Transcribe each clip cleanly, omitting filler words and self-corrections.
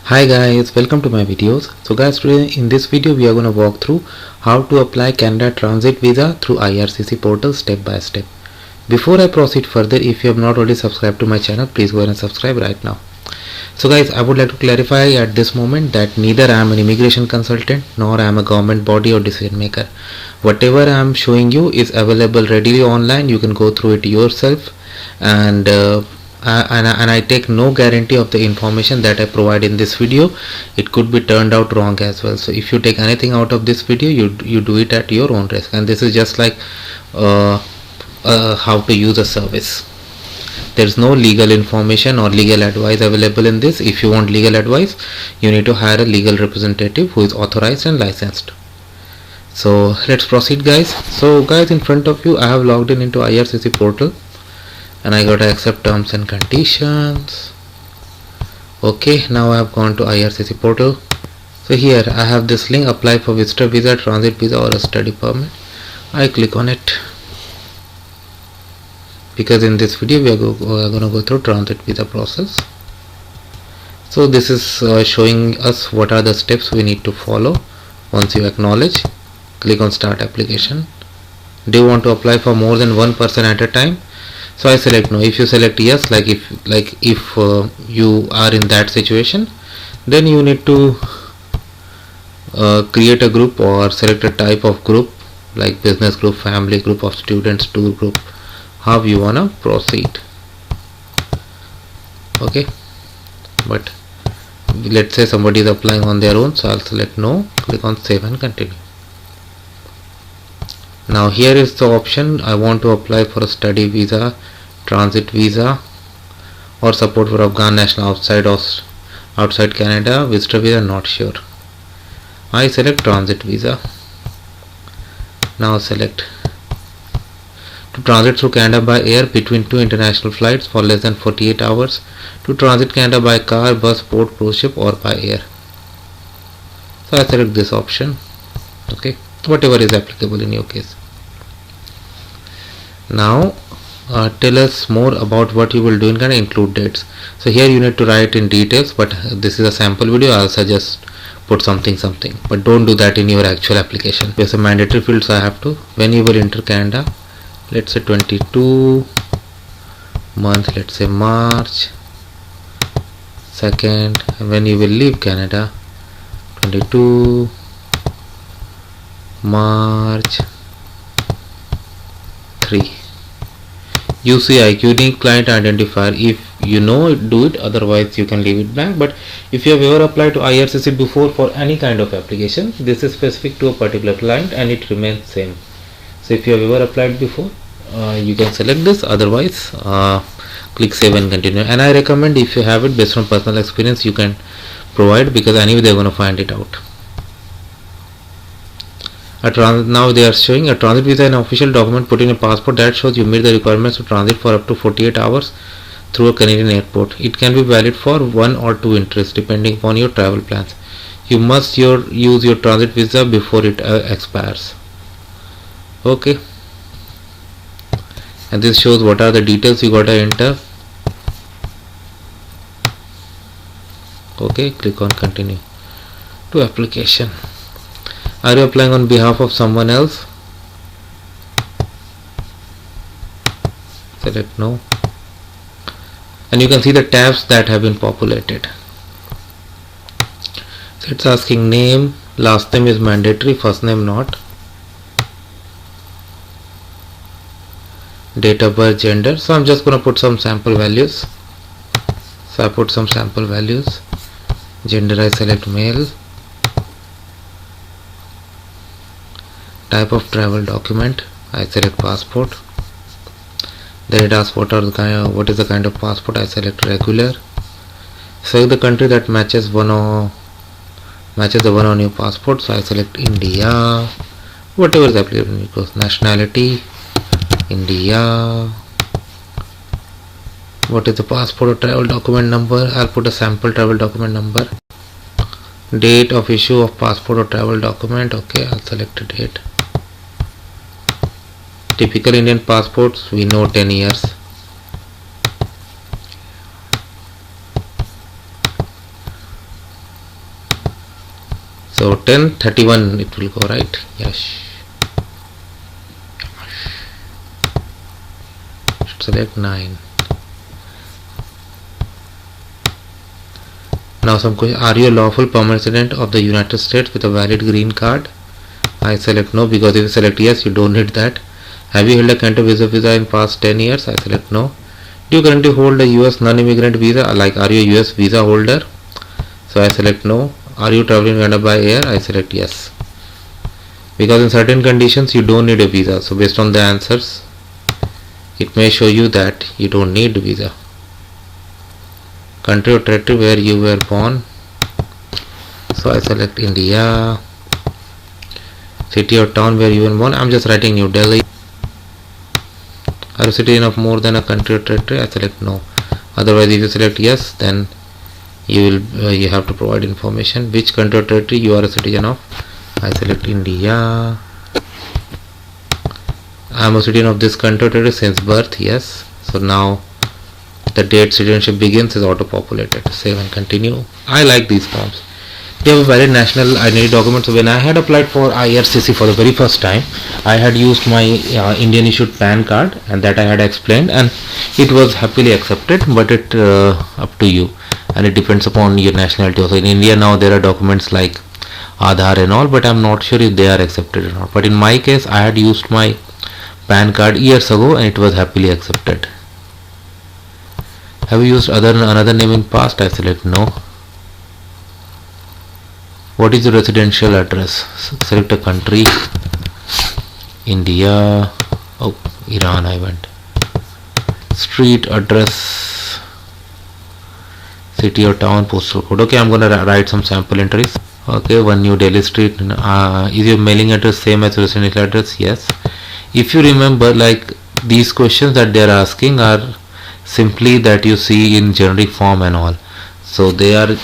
Hi guys, welcome to my videos. So guys, today in this video we are going to walk through how to apply Canada Transit Visa through IRCC portal step by step. Before I proceed further, if you have not already subscribed to my channel, please go ahead and subscribe right now. So guys, I would like to clarify at this moment that neither I am an immigration consultant nor I am a government body or decision maker. Whatever I am showing you is available readily online. You can go through it yourself, and I take no guarantee of the information that I provide in this video. It could be turned out wrong as well. So if you take anything out of this video, you do it at your own risk. And this is just like how to use a service. There is no legal information or legal advice available in this. If you want legal advice, you need to hire a legal representative who is authorized and licensed. So let's proceed guys. So guys, in front of you I have logged in into IRCC portal and I got to accept terms and conditions. Okay, now I have gone to IRCC portal. So here I have this link, apply for visitor visa, transit visa or a study permit. I click on it because in this video we are going to go through transit visa process. So this is showing us what are the steps we need to follow. Once you acknowledge, click on start application. Do you want to apply for more than one person at a time? So I select no. If you select yes, like if you are in that situation, then you need to create a group or select a type of group like business group, family group, of students, tour group, how you wanna proceed. Okay, but let's say somebody is applying on their own, so I'll select no, click on save and continue. Now here is the option. I want to apply for a study visa, transit visa or support for Afghan national outside Canada, visitor visa, not sure. I select transit visa. Now select to transit through Canada by air between two international flights for less than 48 hours, to transit Canada by car, bus, boat, cruise ship or by air. So I select this option. Okay, whatever is applicable in your case. Now tell us more about what you will do in Canada, include dates. So here you need to write in details, but this is a sample video. I'll suggest put something, but don't do that in your actual application. There's a mandatory fields I have to. When you will enter Canada, let's say 22 month, let's say March 2nd. When you will leave Canada, 22 March 3. UCIQ, unique client identifier. If you know it, do it, otherwise you can leave it blank. But if you have ever applied to IRCC before for any kind of application, this is specific to a particular client and it remains same. So if you have ever applied before, you can select this, otherwise click save and continue. And I recommend, if you have it based on personal experience, you can provide, because anyway they are going to find it out. Now they are showing a transit visa, an official document put in a passport that shows you meet the requirements to transit for up to 48 hours through a Canadian airport. It can be valid for 1 or 2 interests depending upon your travel plans. You must use your transit visa before it expires. Okay, and this shows what are the details you gotta enter. Okay, click on continue to application. Are you applying on behalf of someone else? Select no, and you can see the tabs that have been populated. So it's asking name, last name is mandatory, first name not, date of birth, gender. So I'm just going to put some sample values. So I put some sample values. Gender I select male. Type of travel document I select passport. Then it asks what is the kind of passport. I select regular. Select the country that matches the one on your passport. So I select India. Whatever is applicable, because nationality India. What is the passport or travel document number? I'll put a sample travel document number. Date of issue of passport or travel document. Okay, I'll select a date. Typical Indian passports, we know 10 years. So 1031 it will go, right? Yes. Should select 9. Now some question: are you a lawful permanent resident of the United States with a valid green card? I select no, because if you select yes, you don't need that. Have you held a Canada visa in past 10 years? I select no. Do you currently hold a US non-immigrant visa? Like, are you a US visa holder? So I select no. Are you traveling to Canada by air? I select yes. Because in certain conditions you don't need a visa. So based on the answers, it may show you that you don't need a visa. Country or territory where you were born. So I select India. City or town where you were born. I'm just writing New Delhi. Are you a citizen of more than a country or territory? I select no. Otherwise, if you select yes, then you have to provide information which country or territory you are a citizen of. I select India. I am a citizen of this country or territory since birth. Yes. So now the date citizenship begins is auto populated. Save and continue. I like these forms. They have a valid national identity document. So when I had applied for IRCC for the very first time, I had used my Indian issued PAN card, and that I had explained, and it was happily accepted. But it up to you, and it depends upon your nationality. Also in India now there are documents like Aadhaar and all, but I'm not sure if they are accepted or not. But in my case, I had used my PAN card years ago, and it was happily accepted. Have you used another name in past? I select no. What is your residential address? Select a country. India. Oh, Iran I went. Street address. City or town, postal code. Okay, I'm gonna write some sample entries. Okay, 1 New Delhi Street. Is your mailing address same as your residential address? Yes. If you remember, like, these questions that they are asking are simply that you see in generic form and all. So they have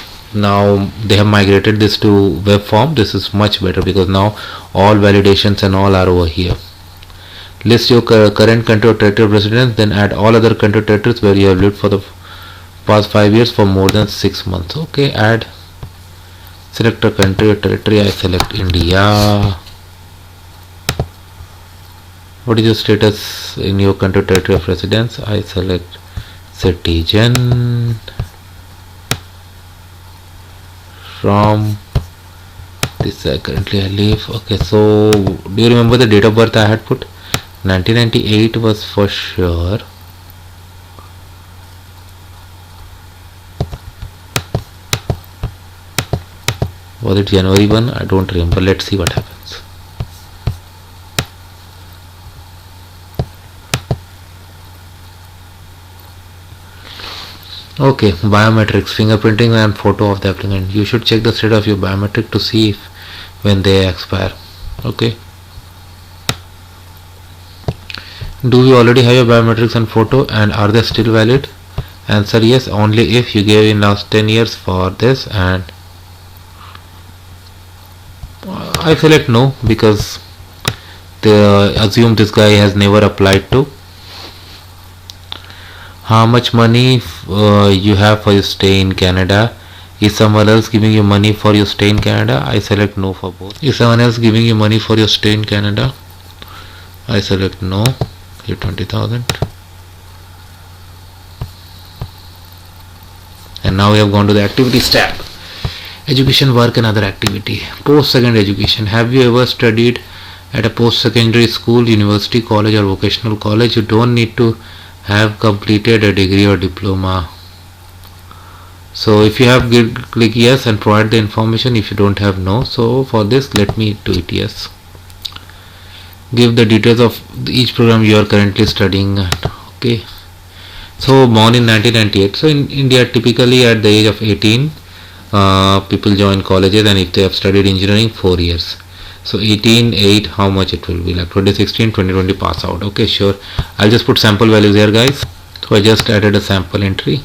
migrated this to web form. This is much better because now all validations and all are over here. List your current country or territory of residence, then add all other country or territories where you have lived for the past 5 years for more than 6 months. Okay, add. Select a country or territory. I select India. What is your status in your country or territory of residence? I select citizen. From this currently I live. Okay, so do you remember the date of birth I had put? 1998 was for sure. Was it January 1? I don't remember. Let's see what happens. Okay, biometrics, fingerprinting and photo of the applicant. You should check the state of your biometric to see if when they expire. Okay. Do you already have your biometrics and photo, and are they still valid? Answer yes, only if you gave in last 10 years for this, and I select no because they assume this guy has never applied to. How much money you have for your stay in Canada? Is someone else giving you money for your stay in Canada? I select no for both. Is someone else giving you money for your stay in Canada? I select no. You 20,000. And now we have gone to the activities tab. Education, work and other activity. Post-secondary education. Have you ever studied at a post-secondary school, university, college or vocational college? You don't need to have completed a degree or diploma. So if you have, click yes and provide the information. If you don't have, no. So for this, let me do it yes. Give the details of each program you are currently studying. Okay. So born in 1998. So in India, typically at the age of 18, people join colleges, and if they have studied engineering, 4 years. So 18/8, how much it will be, like 2016, 2020 pass out. Okay, sure. I'll just put sample values here, guys. So I just added a sample entry.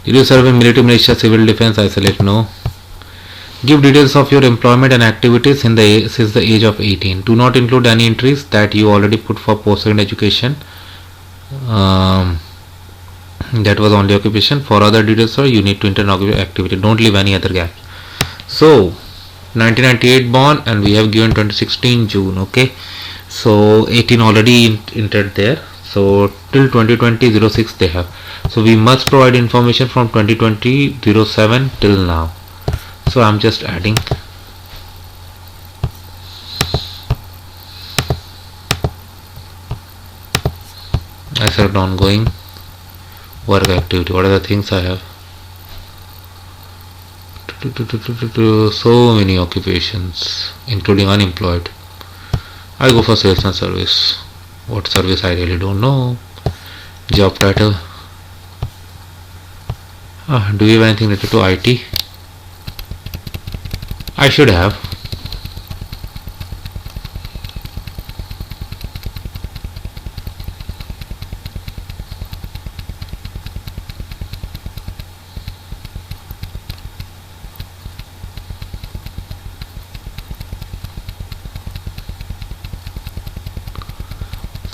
Did you serve in military, militia, civil defense? I select no. Give details of your employment and activities since the age of 18. Do not include any entries that you already put for post-secondary education. That was only occupation. For other details, sir, you need to enter activity. Don't leave any other gaps. So 1998 born, and we have given 2016 June. Okay, so 18 already entered there, so till 2020 06 they have, so we must provide information from 2020 07 till now. So I'm just adding. I select ongoing, work activity. What are the things I have? So many occupations, including unemployed. I go for sales and service. What service I really don't know. Job title. Do you have anything related to IT? I should have.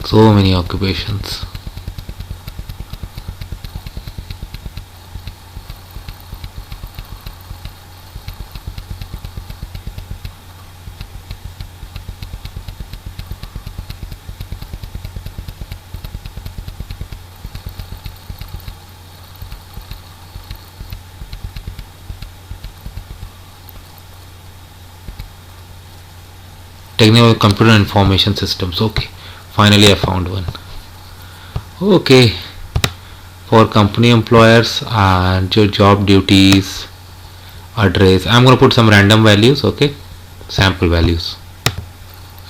So many occupations. Technical computer information systems. Okay, finally I found one. Okay, for company employers and your job duties, address, I'm going to put some random values. Okay, sample values.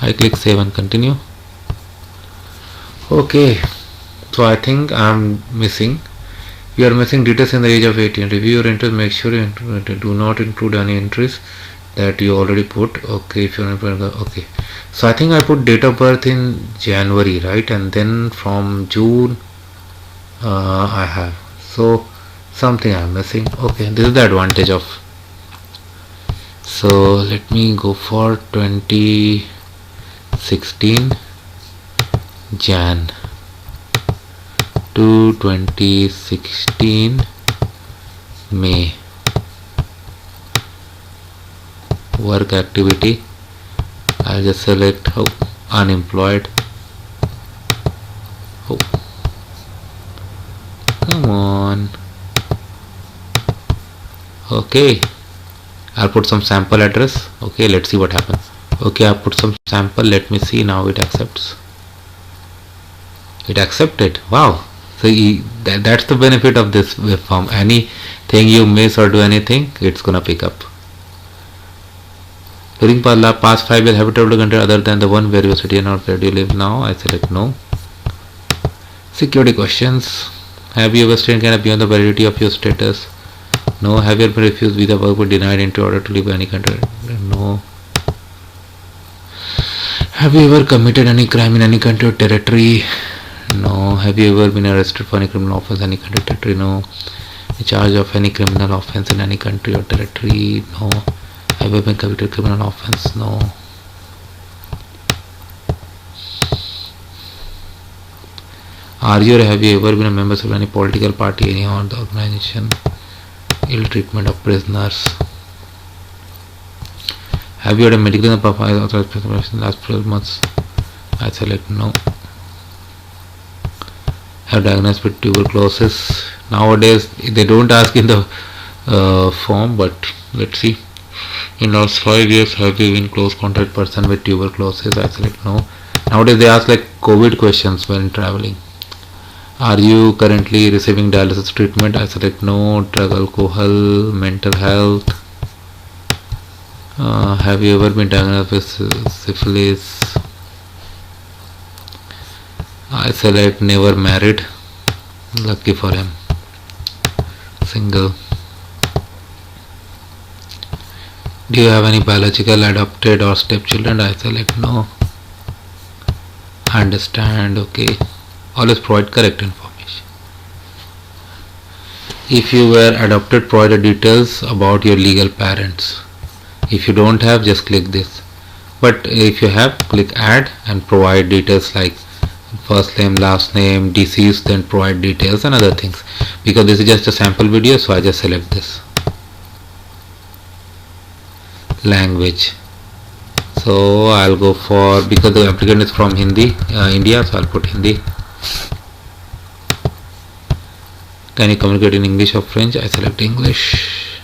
I click save and continue. Okay, so I think I'm missing. You are missing details in the age of 18. Review your entries. Make sure you do not include any entries that you already put. Okay, if you're okay, so I think I put date of birth in January, right? And then from June I have, so something I'm missing. Okay, this is the advantage of. So let me go for 2016 Jan to 2016 May. Work activity, I'll just select unemployed. Come on. Okay, I'll put some sample address. Okay, let's see what happens. Okay, I put some sample. Let me see now. It accepts. It accepted. Wow. So that's the benefit of this web form. Anything you miss or do anything, it's gonna pick up. During past 5 years, habitable country other than the one where you city or where do you live now? I select no. Security questions. Have you ever stayed in Canada beyond the validity of your status? No. Have you ever refused visa work but denied entry order to live in any country? No. Have you ever committed any crime in any country or territory? No. Have you ever been arrested for any criminal offense in any country or territory? No. In charge of any criminal offense in any country or territory? No. Have you been convicted of criminal offense? No. Are you or have you ever been a member of any political party, any organization? Ill treatment of prisoners. Have you had a medical profile authorized in the last 12 months? I select no. Have diagnosed with tuberculosis. Nowadays they don't ask in the form, but let's see. In last 5 years, have you been close contact person with tuberculosis? I select no. Nowadays they ask like COVID questions when traveling. Are you currently receiving dialysis treatment? I select no. Drug, alcohol, mental health. Have you ever been diagnosed with syphilis? I select never married. Lucky for him. Single. Do you have any biological, adopted or stepchildren? I select no. Understand. Okay. Always provide correct information. If you were adopted, provide the details about your legal parents. If you don't have, just click this. But if you have, click add and provide details like first name, last name, deceased, then provide details and other things. Because this is just a sample video, so I just select this. language. So I'll go for, because the applicant is from India, so I'll put Hindi. Can you communicate in English or French? I select English.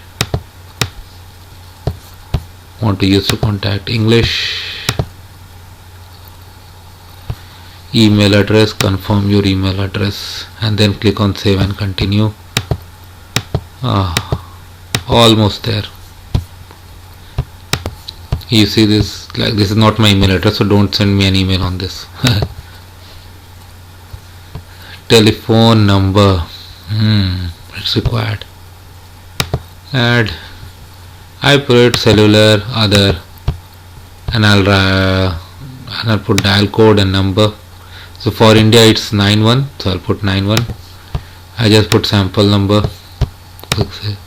Want to use to contact English. Email address, confirm your email address, and then click on save and continue. Almost there. You see this, like, this is not my email address, so don't send me an email on this. Telephone number, it's required. Add, I put cellular, other, and I'll put dial code and number. So for India it's 91, so I'll put 91. I just put sample number. Click save.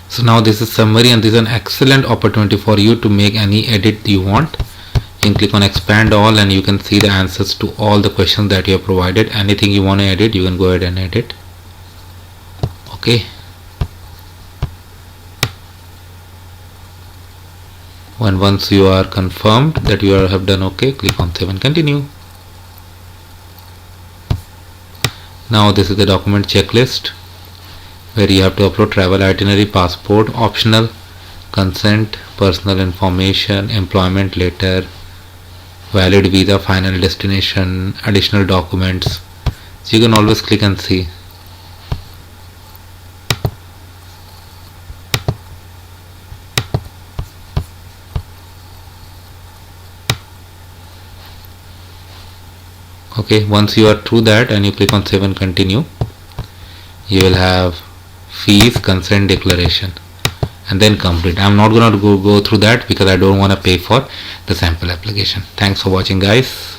So now this is summary, and this is an excellent opportunity for you to make any edit you want. You can click on expand all and you can see the answers to all the questions that you have provided. Anything you want to edit, you can go ahead and edit. Okay. Once you are confirmed that you have done okay, click on save and continue. Now this is the document checklist, where you have to upload travel itinerary, passport, optional, consent, personal information, employment letter, valid visa, final destination, additional documents. So you can always click and see. Okay, once you are through that and you click on save and continue, you will have fees, consent declaration, and then complete. I'm not going to go through that because I don't want to pay for the sample application. Thanks for watching, guys.